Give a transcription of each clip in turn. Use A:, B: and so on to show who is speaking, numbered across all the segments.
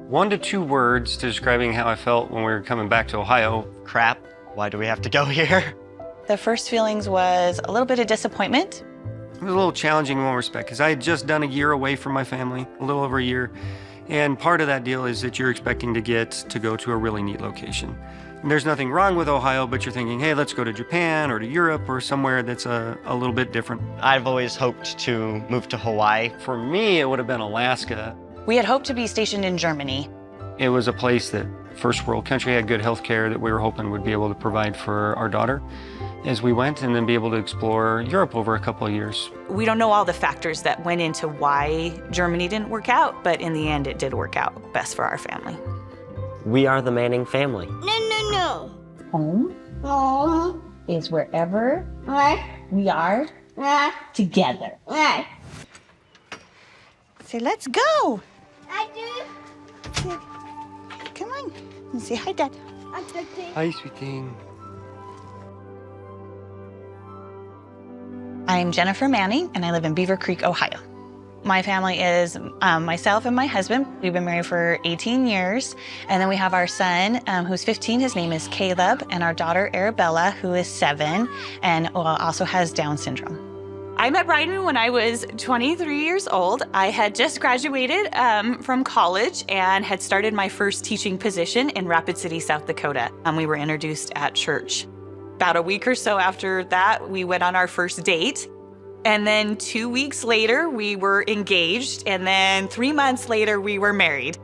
A: 1 to 2 words describing how I felt when we were coming back to Ohio.
B: Crap, why do we have to go here?
C: The first feelings was a little bit of disappointment.
A: It was a little challenging in one respect because I had just done a year away from my family, a little over a year. And part of that deal is that you're expecting to get to go to a really neat location. And there's nothing wrong with Ohio, but you're thinking, hey, let's go to Japan or to Europe or somewhere that's a little bit different.
B: I've always hoped to move to Hawaii.
A: For me, it would have been Alaska.
C: We had hoped to be stationed in Germany.
A: It was a place that first world country had good health care that we were hoping would be able to provide for our daughter as we went, and then be able to explore Europe over a couple of years.
D: We don't know all the factors that went into why Germany didn't work out, but in the end it did work out best for our family.
B: We are the Manning family.
E: No.
F: Home is wherever we are together.
C: Say, let's go.
E: I do.
C: Come on. And say hi, Dad.
A: Hi, sweet thing.
C: I'm Jennifer Manning, and I live in Beaver Creek, Ohio. My family is myself and my husband. We've been married for 18 years. And then we have our son, who's 15. His name is Caleb, and our daughter, Arabella, who is 7 and also has Down syndrome.
D: I met Brydon when I was 23 years old. I had just graduated from college and had started my first teaching position in Rapid City, South Dakota. We were introduced at church. About a week or so after that, we went on our first date. And then 2 weeks later, we were engaged. And then 3 months later, we were married.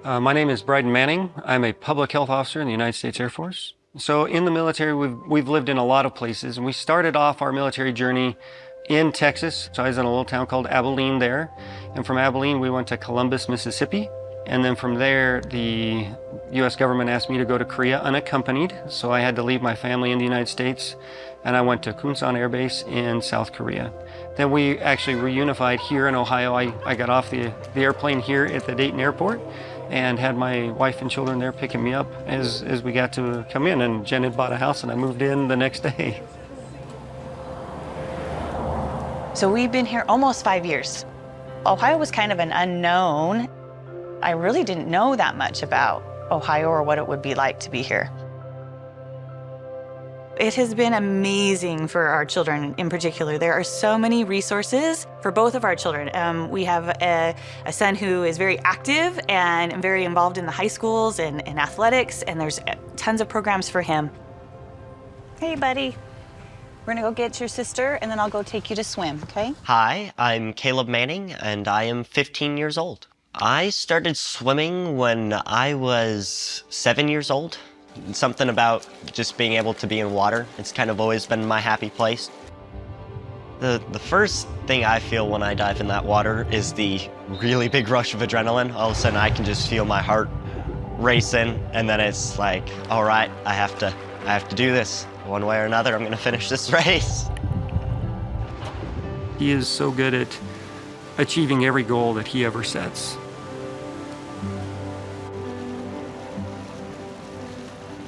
A: My name is Brydon Manning. I'm a public health officer in the United States Air Force. So in the military, we've lived in a lot of places, and we started off our military journey in Texas. So I was in a little town called Abilene there. And from Abilene, we went to Columbus, Mississippi. And then from there, the U.S. government asked me to go to Korea unaccompanied. So I had to leave my family in the United States, and I went to Kunsan Air Base in South Korea. Then we actually reunified here in Ohio. I got off the airplane here at the Dayton airport and had my wife and children there picking me up as we got to come in. And Jen had bought a house, and I moved in the next day.
C: So we've been here almost 5 years. Ohio was kind of an unknown. I really didn't know that much about Ohio or what it would be like to be here.
D: It has been amazing for our children in particular. There are so many resources for both of our children. We have a son who is very active and very involved in the high schools and in athletics, and there's tons of programs for him.
C: Hey, buddy. We're gonna go get your sister, and then I'll go take you to swim, okay?
B: Hi, I'm Caleb Manning, and I am 15 years old. I started swimming when I was 7 years old. Something about just being able to be in water. It's kind of always been my happy place. The first thing I feel when I dive in that water is the really big rush of adrenaline. All of a sudden I can just feel my heart racing, and then it's like, all right, I have to do this. One way or another, I'm gonna finish this race.
A: He is so good at achieving every goal that he ever sets.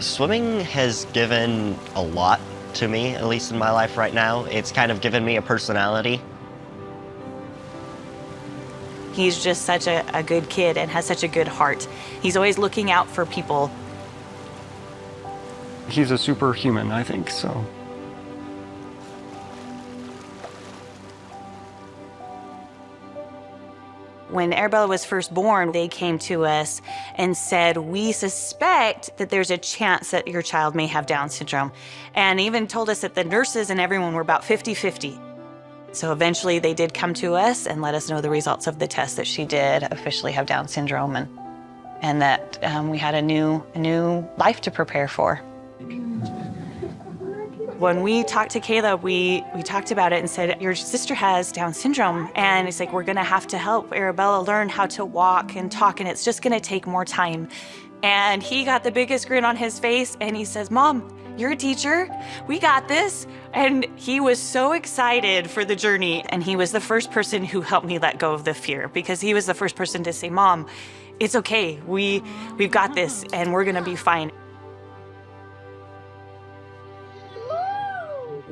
B: Swimming has given a lot to me, at least in my life right now. It's kind of given me a personality.
D: He's just such a good kid and has such a good heart. He's always looking out for people.
A: He's a superhuman, I think, so.
D: When Arabella was first born, they came to us and said, we suspect that there's a chance that your child may have Down syndrome. And even told us that the nurses and everyone were about 50-50. So eventually they did come to us and let us know the results of the test that she did officially have Down syndrome, and that we had a new life to prepare for. When we talked to Caleb, we talked about it and said, your sister has Down syndrome. And it's like, we're gonna have to help Arabella learn how to walk and talk, and it's just gonna take more time. And he got the biggest grin on his face, and he says, Mom, you're a teacher, we got this. And he was so excited for the journey. And he was the first person who helped me let go of the fear, because he was the first person to say, Mom, it's okay, we've got this, and we're gonna be fine.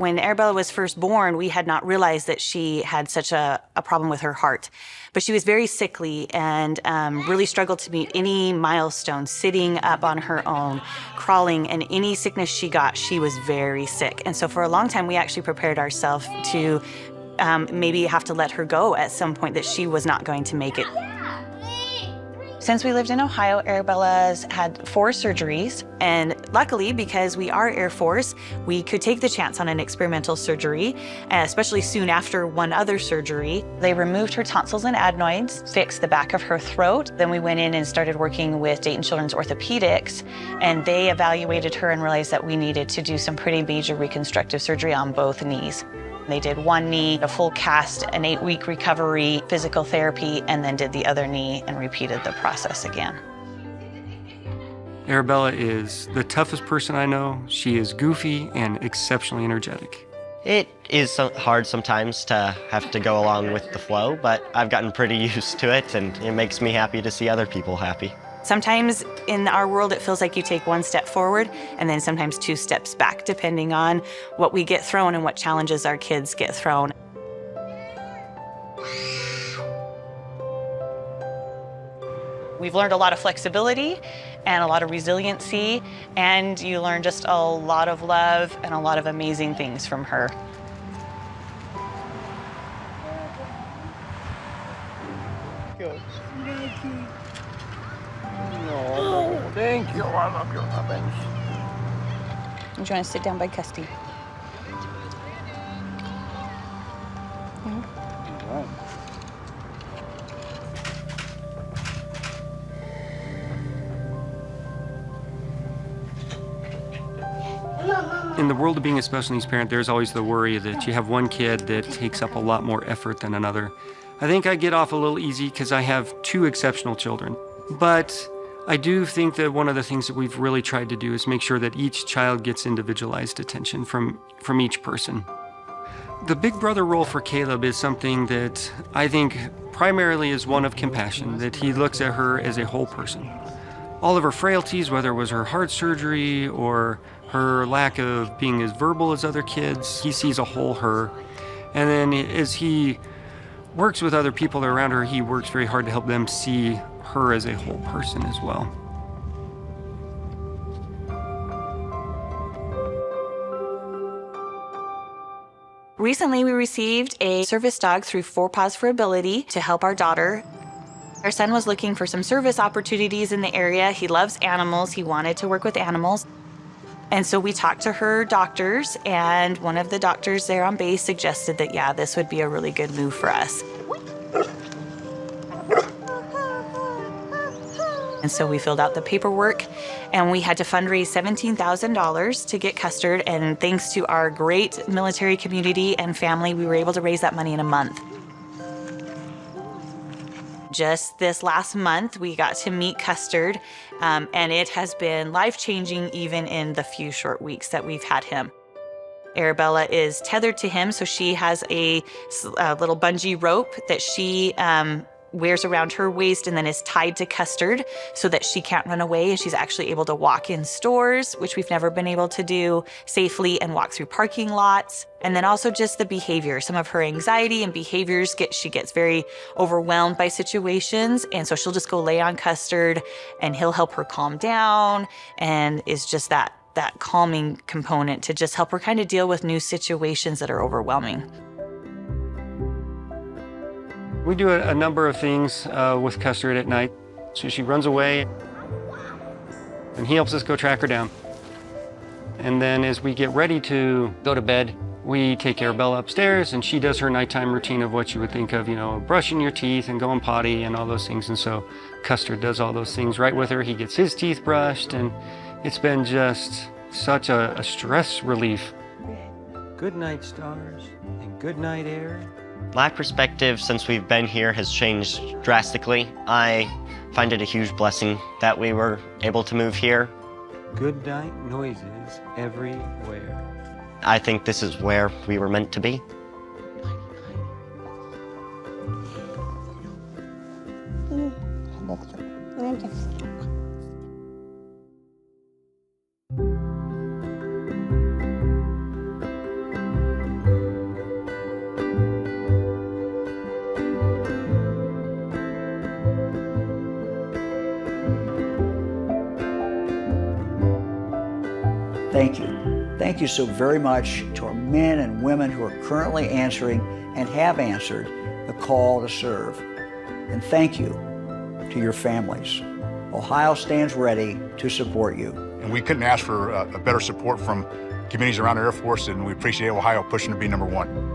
D: When Arabella was first born, we had not realized that she had such a problem with her heart. But she was very sickly and really struggled to meet any milestone, sitting up on her own, crawling, and any sickness she got, she was very sick. And so for a long time, we actually prepared ourselves to maybe have to let her go at some point, that she was not going to make it.
C: Since we lived in Ohio, Arabella's had 4 surgeries.
D: And luckily, because we are Air Force, we could take the chance on an experimental surgery, especially soon after one other surgery.
C: They removed her tonsils and adenoids, fixed the back of her throat. Then we went in and started working with Dayton Children's Orthopedics, and they evaluated her and realized that we needed to do some pretty major reconstructive surgery on both knees. They did one knee, a full cast, an 8-week recovery, physical therapy, and then did the other knee and repeated the process again.
A: Arabella is the toughest person I know. She is goofy and exceptionally energetic.
B: It is hard sometimes to have to go along with the flow, but I've gotten pretty used to it, and it makes me happy to see other people happy.
D: Sometimes in our world, it feels like you take 1 step forward and then sometimes 2 steps back, depending on what we get thrown and what challenges our kids get thrown.
C: We've learned a lot of flexibility and a lot of resiliency, and you learn just a lot of love and a lot of amazing things from her.
A: Oh, thank you. I love your muffins.
C: Do you want to sit down by Custy?
A: In the world of being a special needs parent, there's always the worry that you have one kid that takes up a lot more effort than another. I think I get off a little easy because I have 2 exceptional children. But I do think that one of the things that we've really tried to do is make sure that each child gets individualized attention from each person. The big brother role for Caleb is something that I think primarily is one of compassion, that he looks at her as a whole person. All of her frailties, whether it was her heart surgery or her lack of being as verbal as other kids, he sees a whole her. And then as he works with other people around her, he works very hard to help them see her as a whole person as well.
D: Recently, we received a service dog through 4 Paws for Ability to help our daughter. Our son was looking for some service opportunities in the area. He loves animals. He wanted to work with animals. And so we talked to her doctors, and one of the doctors there on base suggested that, yeah, this would be a really good move for us. And so we filled out the paperwork, and we had to fundraise $17,000 to get Custard. And thanks to our great military community and family, we were able to raise that money in a month. Just this last month, we got to meet Custard, and it has been life-changing even in the few short weeks that we've had him. Arabella is tethered to him, so she has a little bungee rope that she wears around her waist and then is tied to Custard so that she can't run away, and she's actually able to walk in stores, which we've never been able to do safely, and walk through parking lots. And then also just the behavior, some of her anxiety and behaviors, she gets very overwhelmed by situations, and so she'll just go lay on Custard and he'll help her calm down, and is just that calming component to just help her kind of deal with new situations that are overwhelming.
A: We do a number of things with Custard at night. So she runs away, and he helps us go track her down. And then as we get ready to go to bed, we take Arabella upstairs, and she does her nighttime routine of what you would think of, brushing your teeth and going potty and all those things. And so Custard does all those things right with her. He gets his teeth brushed, and it's been just such a stress relief. Good night, stars, and good night, air.
B: My perspective since we've been here has changed drastically. I find it a huge blessing that we were able to move here.
A: Good night noises everywhere.
B: I think this is where we were meant to be.
G: thank you so very much to our men and women who are currently answering and have answered the call to serve. And thank you to your families. Ohio stands ready to support you.
H: And we couldn't ask for a better support from communities around the Air Force, and we appreciate Ohio pushing to be #1.